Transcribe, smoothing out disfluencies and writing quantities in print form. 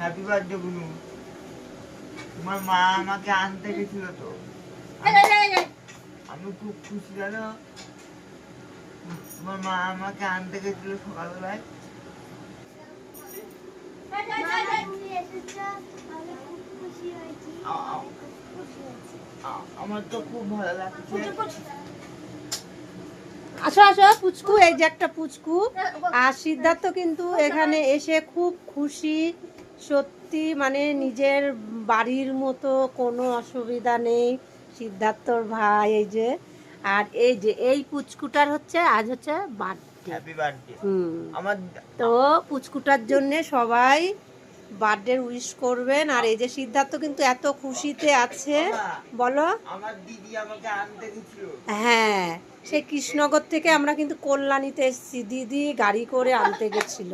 Happy birthday বুনু। তোমার মা আমাকে আনতে গেছিল তো, আমি খুব খুশি জানো। তোমার মা আমাকে আনতে গেছিল সকালবেলায়। আমার তো খুব ভালো লাগছে। আসো আসো পুচকু, এই যে একটা পুচকু। আর সিদ্ধার্থ কিন্তু এখানে এসে খুব খুশি, সত্যি মানে নিজের বাড়ির মতো, কোনো অসুবিধা নেই। সিদ্ধার্থর ভাই এই যে, আর এই যে এই পুচকুটার হচ্ছে আজ হচ্ছে বার্থডে। হ্যাপি বার্থডে হুম, আমার। তো পুচকুটার জন্য সবাই বার্থডে উইশ করবেন। আর এই যে সিদ্ধার্থ কিন্তু এত খুশিতে আছে, বলো। আমার দিদি আমাকে আনতে গেছিল। হ্যাঁ, সেই কৃষ্ণনগর থেকে আমরা কিন্তু কল্যাণীতে এসেছি, দিদি গাড়ি করে আনতে গেছিল।